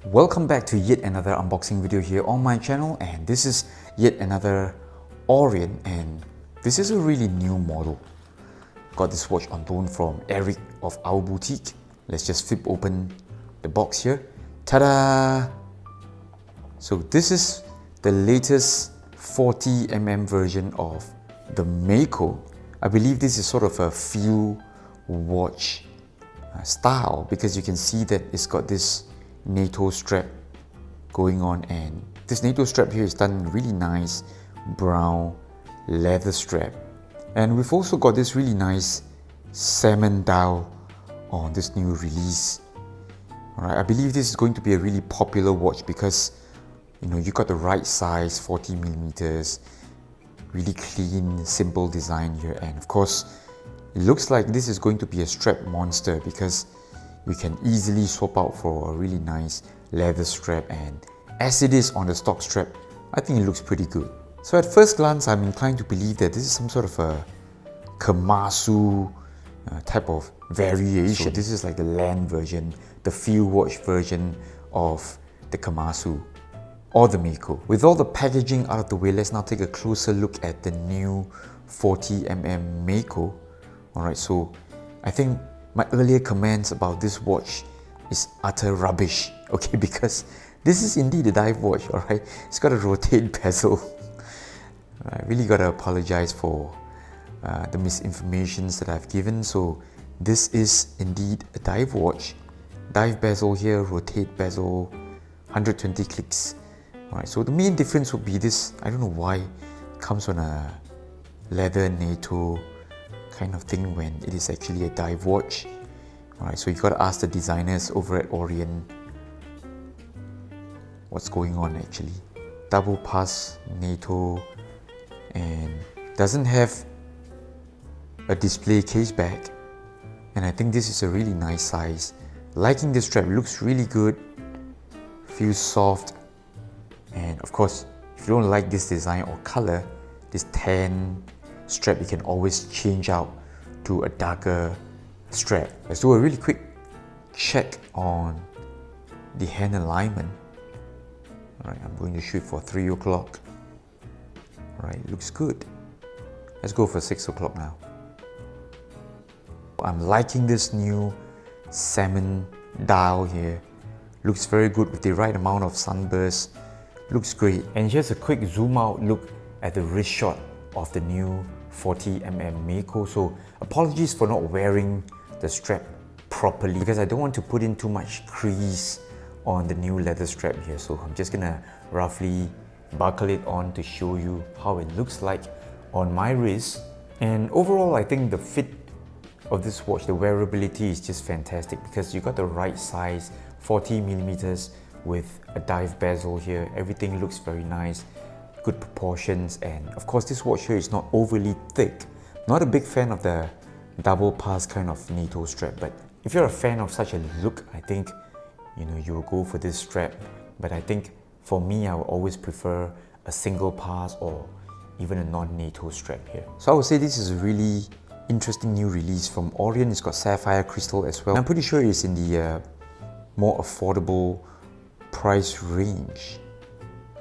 Welcome back to yet another unboxing video here on my channel, and this is yet another Orient, and this is a really new model. Got this watch on loan from Eric of our boutique. Let's just flip open the box here. Ta-da! So this is the latest 40mm version of the Mako. I believe this is sort of a field watch style, because you can see that it's got this NATO strap going on, and this NATO strap here is done in really nice brown leather strap, and we've also got this really nice salmon dial on this new release. Alright, I believe this is going to be a really popular watch because you got the right size, 40mm, really clean, simple design here, and of course it looks like this is going to be a strap monster because we can easily swap out for a really nice leather strap, and as it is on the stock strap, I think it looks pretty good. So at first glance, I'm inclined to believe that this is some sort of a Kamasu type of variation. So this is like the land version, the field watch version of the Kamasu or the Mako. With all the packaging out of the way, let's now take a closer look at the new 40mm Mako. Alright, so I think my earlier comments about this watch is utter rubbish, okay, because this is indeed a dive watch, alright. It's got a rotate bezel. I really gotta apologize for the misinformations that I've given. So this is indeed a dive watch. Dive bezel here, rotate bezel, 120 clicks. Alright, so the main difference would be this, I don't know why it comes on a leather NATO kind of thing when it is actually a dive watch. Alright, so you gotta ask the designers over at Orient what's going on actually. Double pass NATO, and doesn't have a display case back, and I think this is a really nice size. Liking this strap, looks really good, feels soft, and of course if you don't like this design or color, this tan strap, you can always change out to a darker strap. Let's do a really quick check on the hand alignment. Alright, I'm going to shoot for 3 o'clock. Alright, looks good. Let's go for 6 o'clock now. I'm liking this new salmon dial here. Looks very good with the right amount of sunburst. Looks great. And here's a quick zoom out look at the wrist shot of the new 40mm Mako. So apologies for not wearing the strap properly because I don't want to put in too much crease on the new leather strap here. So I'm just gonna roughly buckle it on to show you how it looks like on my wrist. And overall, I think the fit of this watch, the wearability is just fantastic because you got the right size, 40mm with a dive bezel here. Everything looks very nice, good proportions, and of course this watch here is not overly thick. Not a big fan of the double pass kind of NATO strap, but if you're a fan of such a look, I think you will go for this strap. But I think for me, I would always prefer a single pass or even a non-NATO strap here. So I would say this is a really interesting new release from Orient. It's got sapphire crystal as well. I'm pretty sure it's in the more affordable price range.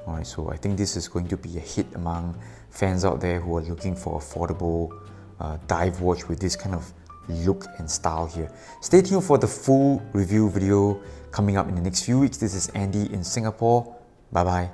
Alright, so I think this is going to be a hit among fans out there who are looking for affordable dive watch with this kind of look and style here. Stay tuned for the full review video coming up in the next few weeks. This is Andy in Singapore. Bye bye.